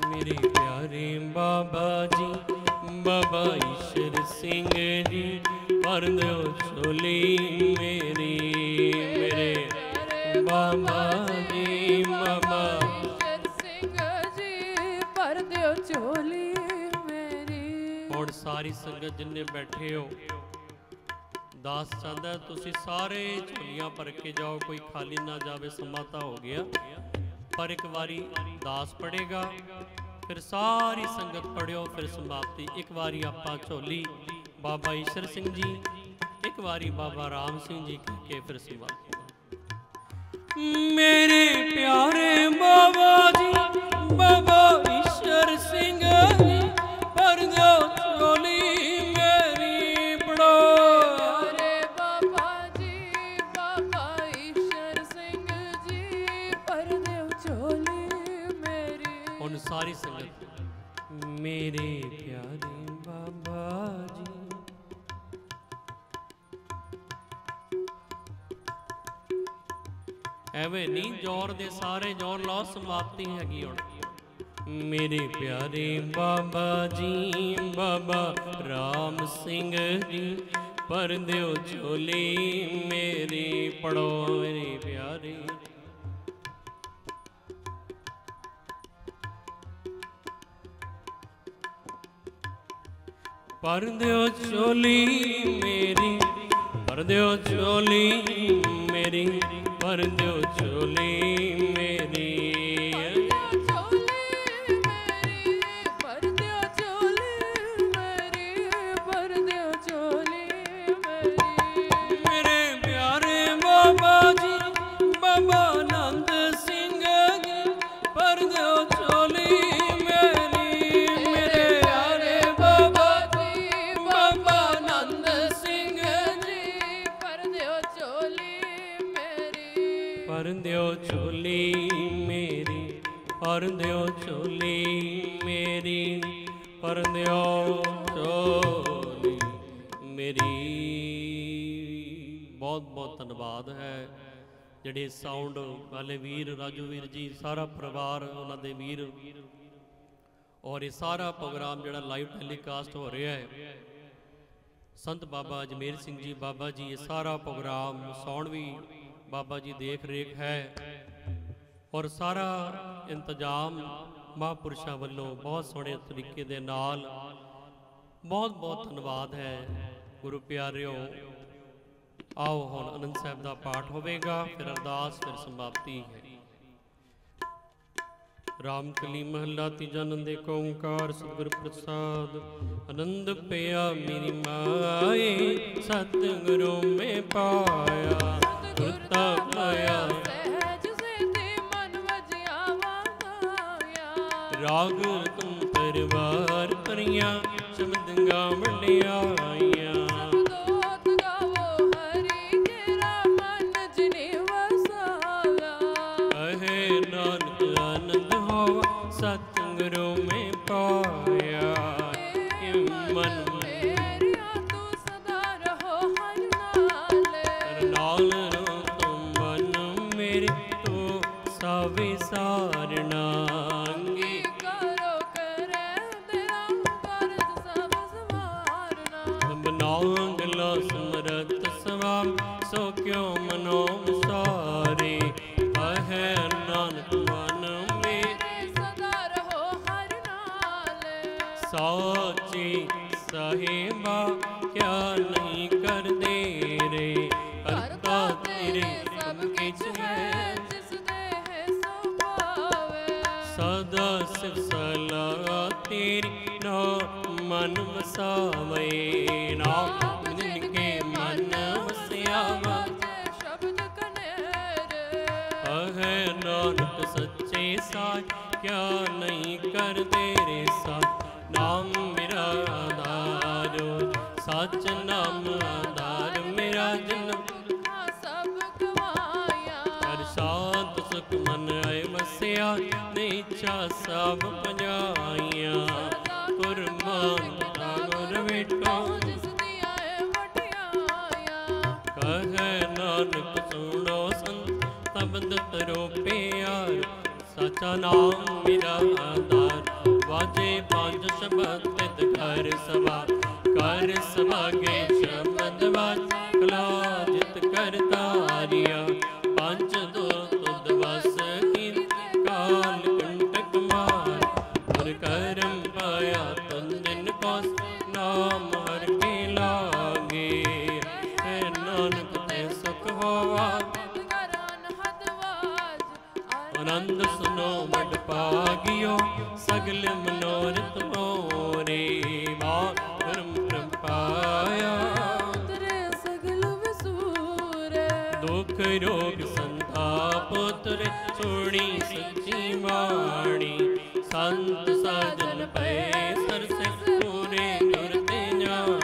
मेरे प्यारे बाबा जी, बाबा ईश्वर सिंह जी, पर दियो झोली मेरी, मेरे बाबा जी, बाबा ईश्वर सिंह जी, पर दियो झोली मेरी। ਹੁਣ ਸਾਰੀ ਸੰਗਤ ਜਿੰਨੇ ਬੈਠੇ ਹੋ, ਦਾਸ ਚਾਹੁੰਦਾ ਤੁਸੀਂ ਸਾਰੇ ਝੋਲੀਆਂ ਭਰ ਕੇ ਜਾਓ, ਕੋਈ ਖਾਲੀ ਨਾ ਜਾਵੇ, ਸਮਾਂ ਤਾਂ ਹੋ ਗਿਆ। ਪਰ ਇੱਕ ਵਾਰੀ ਦਾਸ ਪੜੇਗਾ, ਫਿਰ ਸਾਰੀ ਸੰਗਤ ਪੜਿਓ, ਫਿਰ ਸਮਾਪਤੀ। ਇੱਕ ਵਾਰੀ ਆਪਾਂ ਝੋਲੀ ਬਾਬਾ ਈਸ਼ਰ ਸਿੰਘ ਜੀ, ਇੱਕ ਵਾਰੀ ਬਾਬਾ ਰਾਮ ਸਿੰਘ ਜੀ ਕਹਿ ਕੇ ਫਿਰ ਸਮਾਪਤੀ। ਮੇਰੇ ਪਿਆਰੇ ਬਾਬਾ ਜੀ, ਬਾਬਾ ਈਸ਼ਰ ਸਿੰਘ ਜੀ, ਪਰ ਦਿਓ ਝੋਲੀ ਮੇਰੀ, ਪੜੋ। प्यारे बाबा जी, बाबा ईश्वर सिंह जी, पर दियो झोली मेरी। ਹੁਣ ਸਾਰੀ ਸੰਗਤ ਮੇਰੇ ਪਿਆਰੇ ਬਾਬਾ ਜੀ, ਐਵੇਂ ਨਹੀਂ ਜ਼ੋਰ ਦੇ ਸਾਰੇ ਜ਼ੋਰ ਲਾਓ, ਸਮਾਪਤੀ ਹੈਗੀ ਹੁਣ। ਮੇਰੇ ਪਿਆਰੇ ਬਾਬਾ ਜੀ, ਬਾਬਾ ਰਾਮ ਸਿੰਘ ਜੀ, ਪਰ ਦਿਓ ਝੋਲੀ ਮੇਰੀ, ਪੜੋ ਮੇਰੇ ਪਿਆਰੇ। पर दियो झोली मेरी, पर दियो झोली मेरी, पर दियो झोली मेरी, पर दियो झोली मेरी, पर दियो झोली मेरी। मेरे प्यारे बाबा जी, बाबा आनंद सिंह जी, पर दियो झोली मेरी, मेरे प्यारे बाबा जी, बाबा आनंद सिंह जी, पर दियो झोली मेरी। पर दियो झोली मेरी, पर दियो झोली मेरी, पर दियो झोली मेरी। बहुत बहुत धन्यवाद है ਜਿਹੜੇ ਸਾਊਂਡ ਵਾਲੇ ਵੀਰ, ਰਾਜੂ ਵੀਰ ਜੀ, ਸਾਰਾ ਪਰਿਵਾਰ ਉਹਨਾਂ ਦੇ ਵੀਰ, ਔਰ ਇਹ ਸਾਰਾ ਪ੍ਰੋਗਰਾਮ ਜਿਹੜਾ ਲਾਈਵ ਟੈਲੀਕਾਸਟ ਹੋ ਰਿਹਾ ਹੈ, ਸੰਤ ਬਾਬਾ ਅਜਮੇਰ ਸਿੰਘ ਜੀ ਬਾਬਾ ਜੀ, ਇਹ ਸਾਰਾ ਪ੍ਰੋਗਰਾਮ ਸਾਊਂਡ ਵੀ ਬਾਬਾ ਜੀ ਦੇਖ ਰੇਖ ਹੈ, ਔਰ ਸਾਰਾ ਇੰਤਜ਼ਾਮ ਮਹਾਂਪੁਰਸ਼ਾਂ ਵੱਲੋਂ ਬਹੁਤ ਸੋਹਣੇ ਤਰੀਕੇ ਦੇ ਨਾਲ। ਬਹੁਤ ਬਹੁਤ ਧੰਨਵਾਦ ਹੈ ਗੁਰੂ ਪਿਆਰਿਓ। आओ हुण आनंद साहब का पाठ होवेगा, फिर अरदास, फिर समाप्ति है। रामकली महला तीजा नंद एक ओंकार सतगुर प्रसाद। आनंद पिया मेरी माए सतगुरु में पाया, गुरता पाया सहज सिद्धि मन वजिया वाया। राग तुम परिवार परिया शब्द गावलिया आया। सतगुरु में पाया मन मेरिया तू सदा रहो हर नाल तुम मन मेरे तो सविसारना। सो क्यों मनो विसारे। कहे नानक मन मेरे सदा रहो हर नाल। साची साहिबा क्या नहीं कर दे रे। करता तेरे सब किछ है जिस देह सो पावे। सदा सिर सलाह तेरी ना मन वसावे। नाम जिनके मन वस्यावा शब्द कनेरे। कहे नानक सच्चे साच क्या नहीं कर दे रे साच। नाम मेरा आधार सच नाम आधार मेरा जन्म सब गवाया। कर शांत सुख मन आए वसिया नहीं इच्छा सब पजाइया। कुरबान गुर बेटो जिस दिया वटियाया। कहे नानक सुनो संत शब्द तरो प्यार। सचा नाम मेरा आधार वाजे पांच शब्द तित घर सभा। कर सभा के शब्द वाज कला जित कर तारिया। पंच दो तुद वस की काल कंटक मार। और करम पाया तुम दिन को नाम हर के लागे। है नानक ते सुख होवा आनंद सुनो बड़ पागियो सगल मनोरथ मोरे। ब्रह्म पाया उतरे सगल विसूरे। दुख रोग संताप उतरे सुनी सच्ची वाणी। संत साजन पै सरसे पूरे गुरते जान।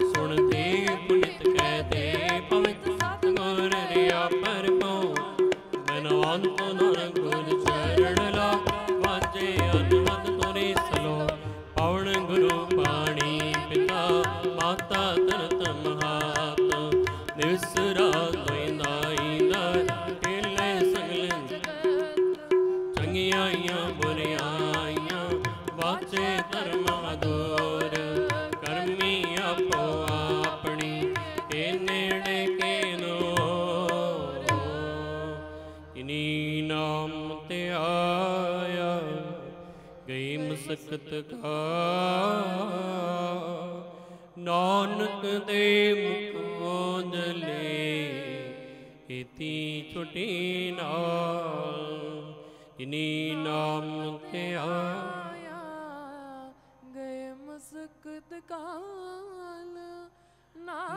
सुनते पुनित कहते पवित्र सतगुर रिया पर पाऊं। बिनवंत नर गुर चरण ला वाजे अनवद तुरे सलो। पवन गुरु पाणी पिता माता तरत महात। निवसरा दोई दाई टेले सगल चंगियाइयां बुरियाइयां वाचे धर्म अधूर। करमी आपो अपनी के नेड़े के नूर। इनी नाम ते आया गई मसकत का। नानक दे मुख जले इति छुटी नाल। इनी नाम ते आया गए मसकत काल।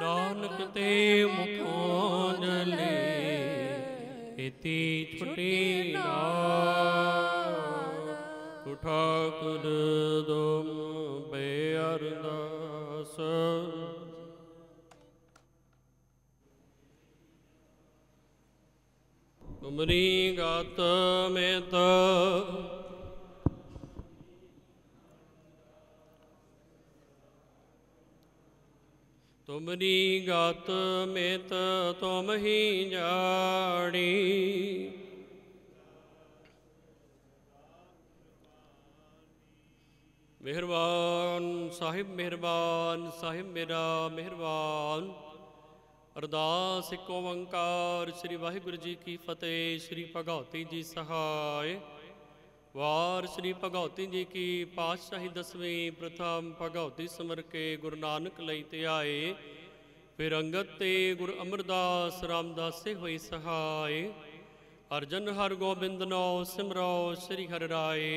नानक ते मुख जले इति छुटी नाल। ठाकुर तुम बे अरदास। तुमरी गात में तो तुमरी गात में तो तुम ही जाड़ी। मेहरबान साहिब मेरा मेहरबान। अरदास एक ओंकार श्री वाहिगुरु जी की फतेह। श्री भगवती जी सहाय। वार श्री भगवती जी की पातशाही 10वीं प्रथम भगवती सिमर के गुरु नानक लई आए। फिर अंगत ते गुरु अमरदास रामदास से हुई सहाय। अर्जन हर गोबिंद नो सिमरो श्री हर राय।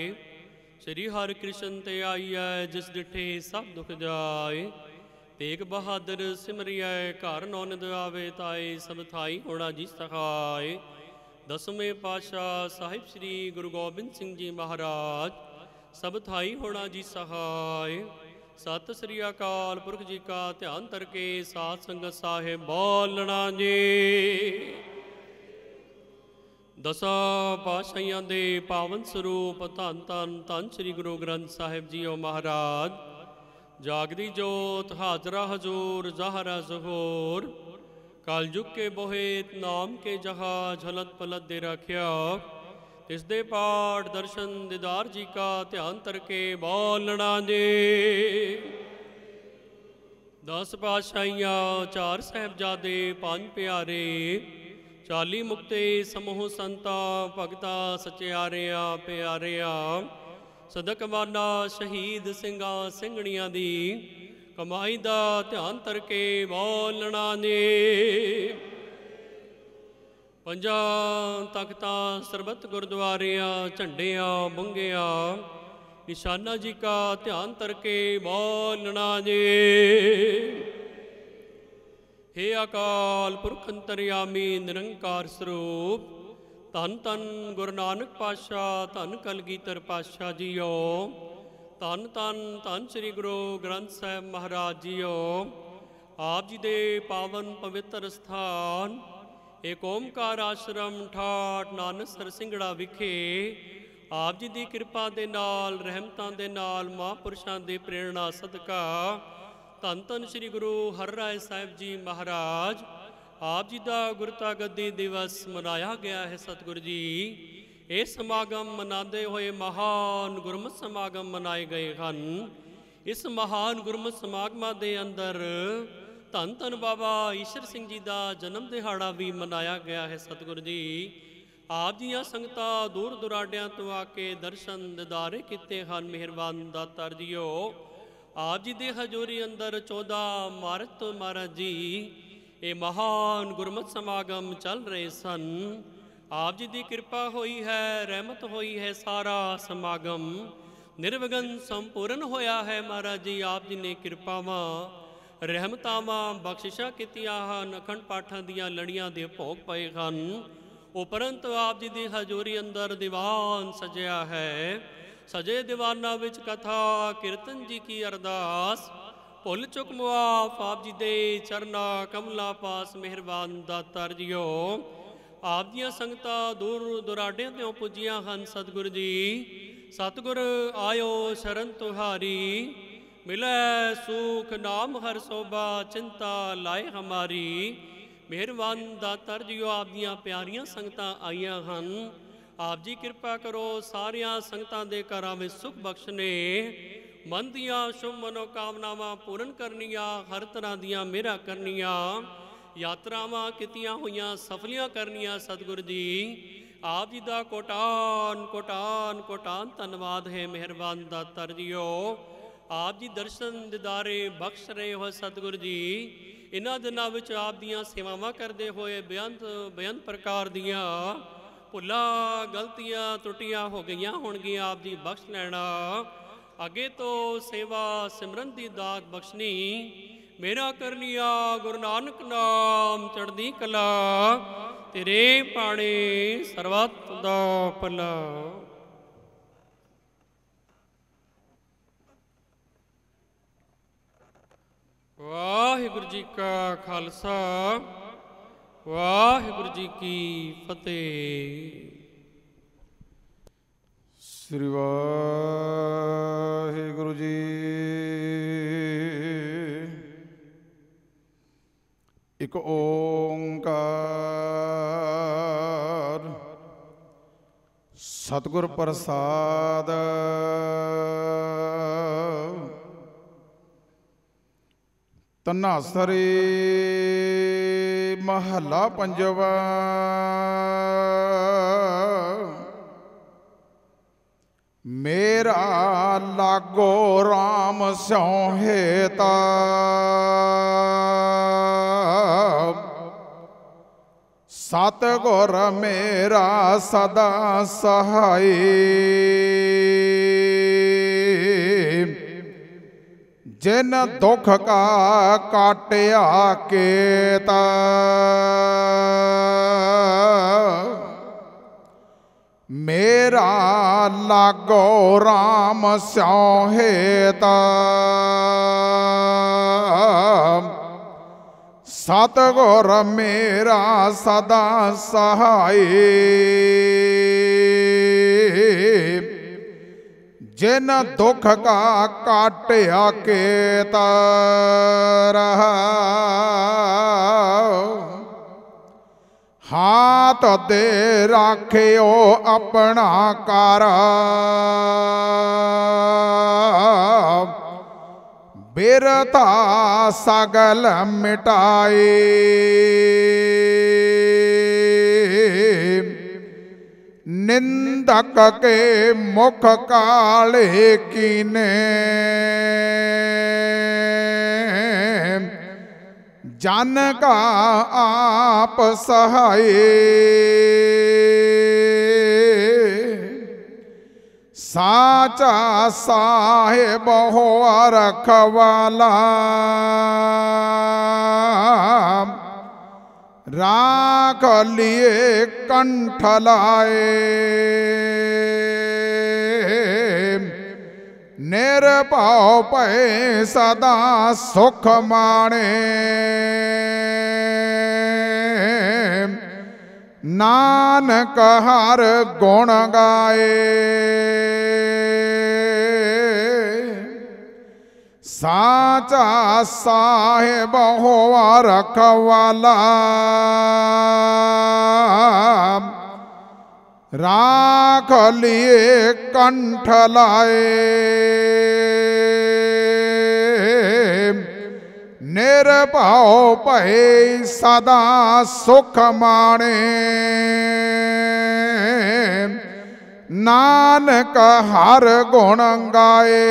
श्री हर कृष्ण ते आईय जिस डिठे सब दुख जाए। तेग बहादुर सिमरिय घर नौनिद आवे ताए। सब थाई होना जी सहाय। 10वें पातशाह साहिब श्री गुरु गोबिंद सिंह जी महाराज सब थाई होना जी सहाय। सत श्री अकाल पुरख जी का ध्यान करके सात संगत साहिब बोलना जी। दसा पातशाहियां दे पावन स्वरूप धन धन धन श्री गुरु ग्रंथ साहिब जी महाराज। जागदी जोत हाजरा हजूर जहरा जहूर। कलयुग के बोहेत नाम के जहाज हलत पलत दे रख्या। तिसदे पाठ दर्शन दीदार जी का ध्यान करके बोलना जी। 10 ਪਾਤਸ਼ਾਹੀਆਂ, 4 ਸਾਹਿਬਜ਼ਾਦੇ, 5 ਪਿਆਰੇ, 40 ਮੁਕਤੇ, ਸਮੂਹ ਸੰਤਾਂ ਭਗਤਾਂ ਸਚਿਆਰਿਆਂ ਪਿਆਰਿਆਂ, ਸਦਕਵਾਨਾ ਸ਼ਹੀਦ ਸਿੰਘਾਂ ਸਿੰਘਣੀਆਂ ਦੀ ਕਮਾਈ ਦਾ ਧਿਆਨ ਕਰਕੇ ਬੋਲਣਾ ਨੇ। ਪੰਜਾਂ ਤਖਤਾਂ ਸਰਬਤ ਗੁਰਦੁਆਰਿਆਂ ਝੰਡਿਆਂ ਬੁੰਗਿਆਂ निशाना जी का ध्यान करके बोलना जे। हे अकाल पुरख अंतर्यामी निरंकार स्वरूप, धन धन गुरु नानक पातशाह, धन कलगीधर पातशाह जीओ, धन धन धन श्री गुरु ग्रंथ साहिब महाराज जीओ, आप जी दे पावन पवित्र स्थान एक ओमकार आश्रम ठाठ नानकसर ਸਿੰਘੜਾ विखे आप जी की कृपा के नाल रहमतां दे नाल महापुरुषां दे प्रेरणा सदका धन धन श्री गुरु हरराय साहिब जी महाराज आप जी का गुरता गद्दी दिवस मनाया गया है। सतगुरु जी ये समागम मनाते हुए महान गुरमत समागम मनाए गए हैं। इस महान गुरमत समागमां दे अंदर धन धन बाबा ईश्वर सिंह जी का जन्म दिहाड़ा भी मनाया गया है। सतगुरु जी आप जी संगतां दूर दुराडियां तो आके दर्शन दिदारे किते हैं। मेहरबान दातार जीओ, आप जी दे हजूरी अंदर 14 मार्च तो महाराज जी ये महान गुरमत समागम चल रहे सन। आप जी की कृपा हुई है, रहमत हुई है, सारा समागम निर्विघन संपूर्ण होया है। महाराज जी आप जी ने कृपावां रहमतावां बख्शिशां कीतियां हन। अखंड पाठां दीयां लड़ियां दे भोग पए हन। उपरंत आप जी की हजूरी अंदर दीवान सजया है। सजे दीवाना विच कथा कीर्तन जी की अरदास भुल चुक मुआफ आप जी दे चरना कमला पास। मेहरबान दातार जीओ, आप दियां संगतां दूर दुराडे तो पुजियां हन। सतगुरु जी सतगुर आयो शरण तुहारी, मिलै सुख नाम हर शोभा, चिंता लाए हमारी। मेहरबान दातार जीओ, आप दियां प्यारियां संगतां आईयां हन। आप जी कृपा करो सारियां संगतां दे घरां विच सुख बख्शने, मन दियां शुभ मनोकामनावां पूर्ण करनियां, हर तरह दियां मेहरां करनियां, यात्रावां कीतियां होईयां सफलियां करनियां। सतगुरु जी आप जी दा कोटान कोटान कोटान धन्नवाद है। मेहरबान दातार जीओ, आप जी दर्शन दिदारे बख्श रहे हो। सतगुरु जी इन्हां दिनां विच आप दियां सेवावां करदे होए बेअंत प्रकार दियां भुल्लां गलतियां त्रुटियां हो गईयां होणगियां। आप जी बख्श लैना। अगे तो सेवा सिमरन दी दात बख्शनी, मेरा करनिया गुरु नानक नाम चढ़दी कला, तेरे पाणे सर्वत दा भला। वाहिगुरु जी का खालसा, वाहिगुरु जी की फतेह। श्री वाहिगुरु जी। एक ओंकार सतगुर प्रसाद। तन्नासरी महला पंजवा। मेरा लागो राम स्यों हेता, सतगुर मेरा सदा सहाय। जिन दुख का काटिया केता, मेरा लागो राम स्यों हेता, सतगुर मेरा सदा सहाय। जिन दुख का काटिया केता, हाथ दे राखियो अपना कर, बिरथा सगल मिटाए। निंदक के मुख काले कीने, जन का आप सहाय। साचा साहेब हो रखवाला, राख लिए कंठ लाए। निरपाव पे सदा सुख माणे, नानक हर गुण गाए। साचा साहेब होवा रखवाला, राख लिए कंठ लाए। निरभाव पहे सदा सुख माणे, नानक हर गुण गाए।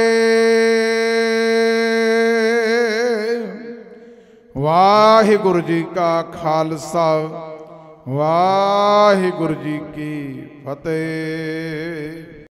वाहिगुरु जी का खालसा, वाहिगुरु जी की फतेह।